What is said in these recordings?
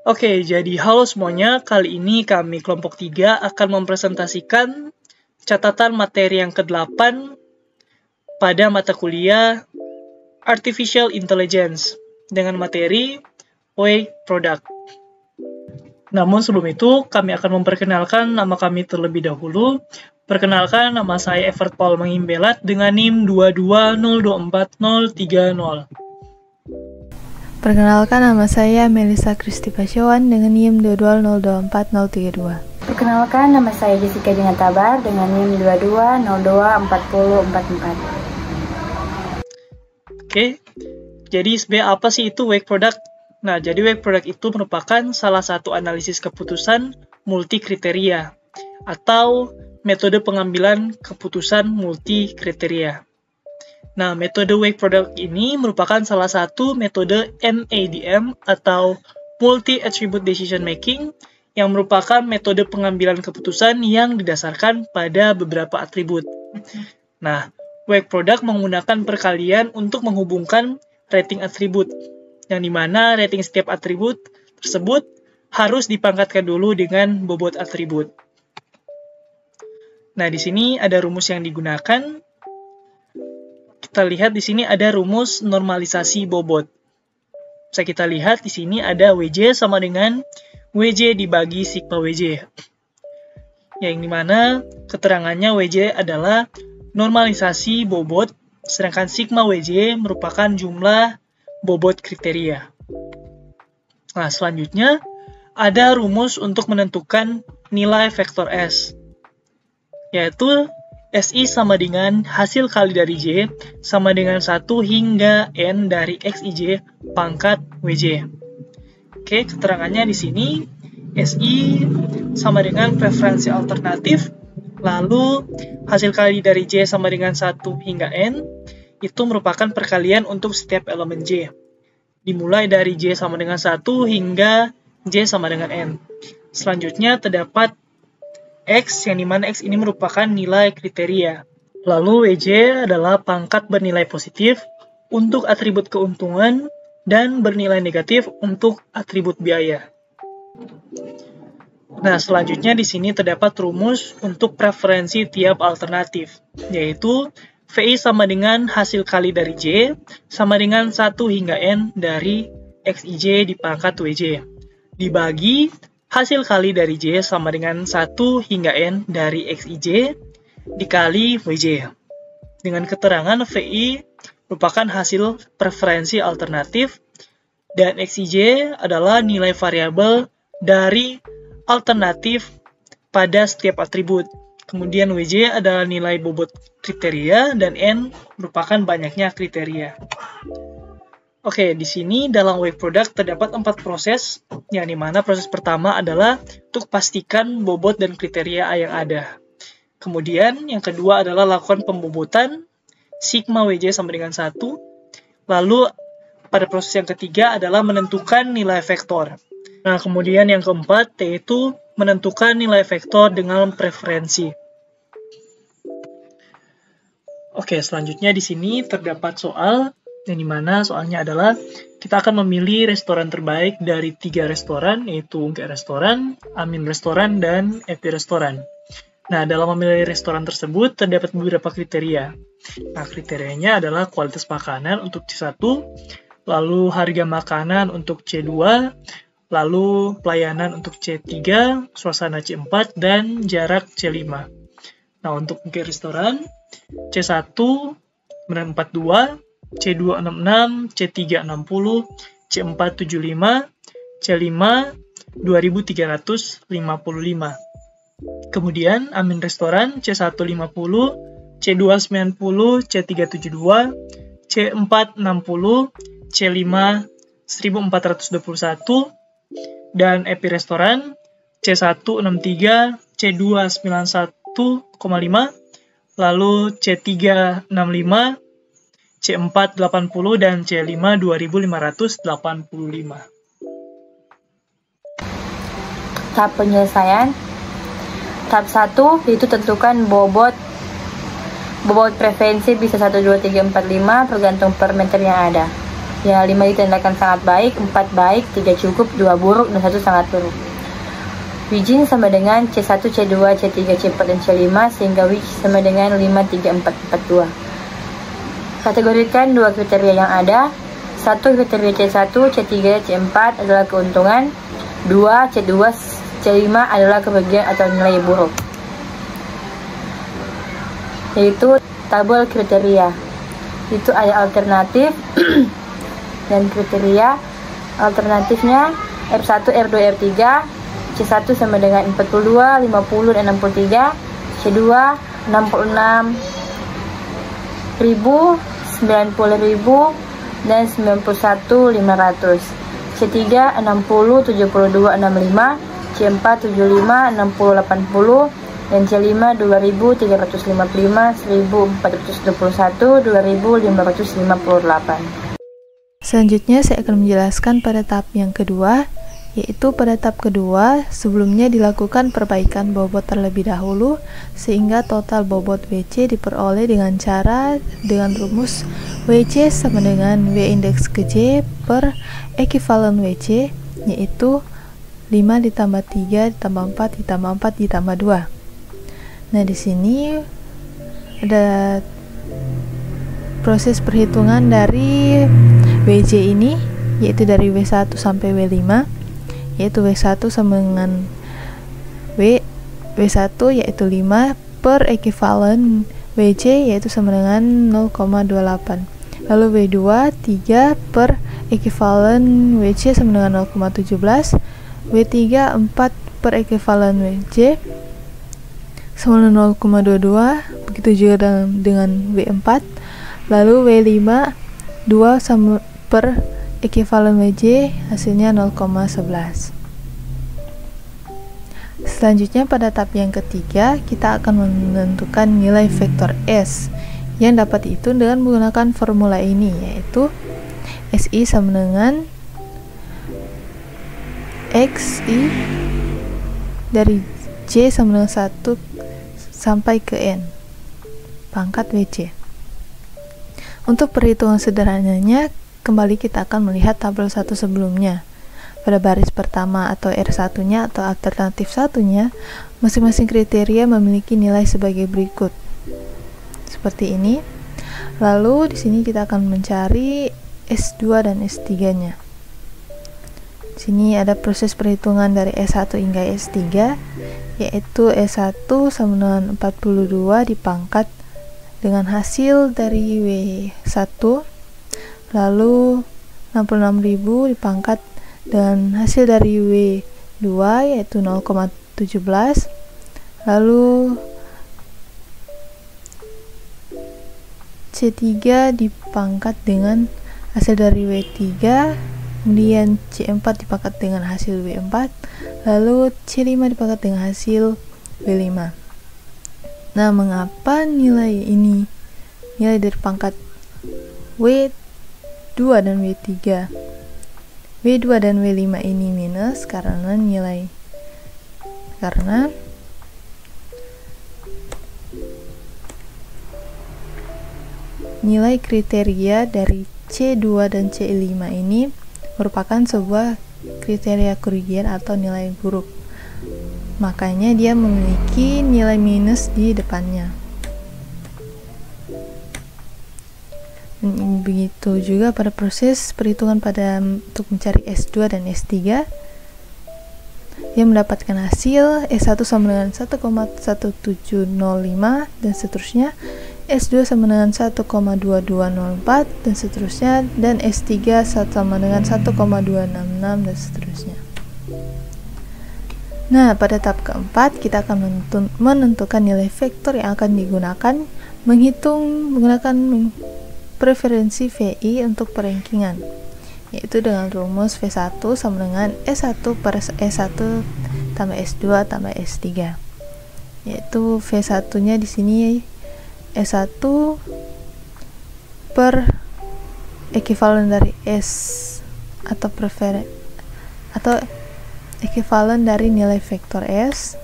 Oke, jadi halo semuanya. Kali ini kami kelompok 3 akan mempresentasikan catatan materi yang ke-8 pada mata kuliah Artificial Intelligence dengan materi Wake Product. Namun sebelum itu, kami akan memperkenalkan nama kami terlebih dahulu. Perkenalkan, nama saya Evert Paul Mangimbelat dengan NIM 2202430. Perkenalkan, nama saya Melissa Kristi Pasyawan dengan NIM 2202430. Perkenalkan, nama saya Jessica Dina Tabar dengan NIM 22024044. Oke, jadi sebenarnya apa sih itu Wake Product? Nah, jadi Wake Product itu merupakan salah satu analisis keputusan multi kriteria atau metode pengambilan keputusan multi kriteria. Nah, metode Wake Product ini merupakan salah satu metode MADM atau Multi Attribute Decision Making yang merupakan metode pengambilan keputusan yang didasarkan pada beberapa atribut. Nah, Wake Product menggunakan perkalian untuk menghubungkan rating atribut, yang dimana rating setiap atribut tersebut harus dipangkatkan dulu dengan bobot atribut. Nah, di sini ada rumus yang digunakan. Kita lihat di sini ada rumus normalisasi bobot. Bisa kita lihat di sini ada WJ sama dengan WJ dibagi sigma WJ. Yang dimana keterangannya WJ adalah normalisasi bobot, sedangkan sigma WJ merupakan jumlah bobot kriteria. Nah, selanjutnya ada rumus untuk menentukan nilai vektor S, yaitu SI sama dengan hasil kali dari J sama dengan 1 hingga N dari XIJ pangkat WJ. Oke, keterangannya di sini SI sama dengan preferensi alternatif, lalu hasil kali dari J sama dengan 1 hingga N itu merupakan perkalian untuk setiap elemen J. Dimulai dari J sama dengan 1 hingga J sama dengan N. Selanjutnya terdapat X, yang dimana X ini merupakan nilai kriteria. Lalu WJ adalah pangkat bernilai positif untuk atribut keuntungan dan bernilai negatif untuk atribut biaya. Nah, selanjutnya di sini terdapat rumus untuk preferensi tiap alternatif, yaitu VI sama dengan hasil kali dari J sama dengan 1 hingga N dari XIJ dipangkat WJ, dibagi hasil kali dari J sama dengan 1 hingga N dari XIJ dikali WJ. Dengan keterangan VI merupakan hasil preferensi alternatif dan XIJ adalah nilai variabel dari alternatif pada setiap atribut. Kemudian WJ adalah nilai bobot kriteria dan N merupakan banyaknya kriteria. Oke, di sini dalam Wake Product terdapat 4 proses, yang dimana proses pertama adalah untuk pastikan bobot dan kriteria yang ada. Kemudian yang kedua adalah lakukan pembobotan sigma WJ sama dengan 1. Lalu pada proses yang ketiga adalah menentukan nilai vektor. Nah, kemudian yang keempat yaitu menentukan nilai vektor dengan preferensi. Oke, selanjutnya di sini terdapat soal, yang dimana soalnya adalah kita akan memilih restoran terbaik dari 3 restoran, yaitu Ungke Restoran, Amin Restoran, dan Epi Restoran. Nah, dalam memilih restoran tersebut terdapat beberapa kriteria. Nah, kriterianya adalah kualitas makanan untuk C1, lalu harga makanan untuk C2, lalu pelayanan untuk C3, suasana C4, dan jarak C5. Nah, untuk Ungke Restoran, C1 942, C266, C360, C475, C5 2355. Kemudian Amin Restoran C150, C290, C372, C460, C5 1421, dan Epi Restoran C163, C291,5, lalu C365, C480, dan C5 2585. Tahap penyelesaian. Tahap 1 itu tentukan bobot preferensi bisa 1, 2, 3, 4, 5 tergantung per meter yang ada. Ya, 5 ditandakan sangat baik, 4 baik, 3 cukup, 2 buruk, dan 1 sangat buruk. Wijin sama dengan C1, C2, C3, C4, dan C5, sehingga Wij sama dengan 5, 3, 4, 4, 2. Kategorikan 2 kriteria yang ada. 1 kriteria C1, C3, C4 adalah keuntungan. 2, C2, C5 adalah kerugian atau nilai buruk. Yaitu tabel kriteria. Itu ada alternatif dan kriteria. Alternatifnya R1, R2, R3, C1 sama dengan 42, 50, dan 63, C2 66.000, 90.000, dan 91.500, C3 60, 72, 65, C4 75, 60, 80, dan C5 2.355, 1.421, 2.558. Selanjutnya saya akan menjelaskan pada tahap yang kedua, yaitu pada tahap kedua sebelumnya dilakukan perbaikan bobot terlebih dahulu sehingga total bobot WC diperoleh dengan rumus WC sama dengan W indeks ke J per ekivalen WC, yaitu 5 ditambah 3 ditambah 4 ditambah 4 ditambah 2. Nah, di sini ada proses perhitungan dari WJ ini, yaitu dari W1 sampai W5, yaitu W1 sama dengan W1 yaitu 5 per ekivalen WJ yaitu sama dengan 0,28. Lalu W2 3 per ekivalen WC sama dengan 0,17. W3 4 per ekivalen WJ sama dengan 0,22. Begitu juga dengan W4. Lalu W5 2 sama per ekivalen WJ hasilnya 0,11. Selanjutnya pada tahap yang ketiga kita akan menentukan nilai vektor S yang dapat dihitung dengan menggunakan formula ini, yaitu SI sama dengan XI dari J sama dengan 1 sampai ke N pangkat WC. Untuk perhitungan sederhananya, kembali kita akan melihat tabel 1 sebelumnya. Pada baris pertama atau R1-nya atau alternatif satunya, masing-masing kriteria memiliki nilai sebagai berikut. Seperti ini. Lalu di sini kita akan mencari S2 dan S3-nya. Di sini ada proses perhitungan dari S1 hingga S3, yaitu S1 sama dengan 42 dipangkat dengan hasil dari W1, lalu 66.000 dipangkat dan hasil dari W2 yaitu 0,17, lalu C3 dipangkat dengan hasil dari W3, kemudian C4 dipangkat dengan hasil W4, lalu C5 dipangkat dengan hasil W5. Nah, mengapa nilai dari pangkat W2 dan W3, W2 dan W5 ini minus? Karena nilai kriteria dari C2 dan C5 ini merupakan sebuah kriteria kerugian atau nilai buruk. Makanya dia memiliki nilai minus di depannya. Begitu juga pada proses perhitungan untuk mencari S2 dan S3. Dia mendapatkan hasil S1 sama dengan 1,1705 dan seterusnya, S2 sama dengan 1,2204 dan seterusnya, dan S3 sama dengan 1,266 dan seterusnya. Nah, pada tahap keempat kita akan menentukan nilai vektor yang akan digunakan menggunakan preferensi VI untuk perankingan, yaitu dengan rumus V1 sama dengan S1 per S1 tambah S2 tambah S3, yaitu V1-nya di sini S1 per ekivalen dari S atau ekivalen dari nilai vektor S,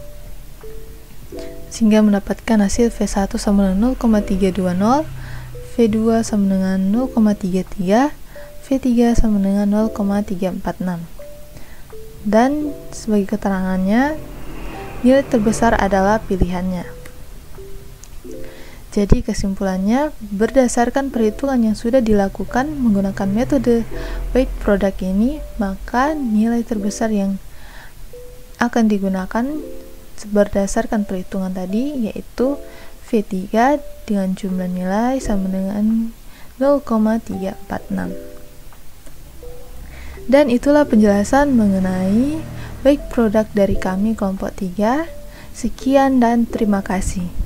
sehingga mendapatkan hasil V1 sama dengan 0,320, V2 sama dengan 0,33, V3 sama dengan 0,346. Dan sebagai keterangannya, nilai terbesar adalah pilihannya. Jadi kesimpulannya, berdasarkan perhitungan yang sudah dilakukan menggunakan metode weight product ini, maka nilai terbesar yang akan digunakan berdasarkan perhitungan tadi yaitu V3 dengan jumlah nilai sama dengan 0,346. Dan itulah penjelasan mengenai weight product dari kami kelompok 3. Sekian dan terima kasih.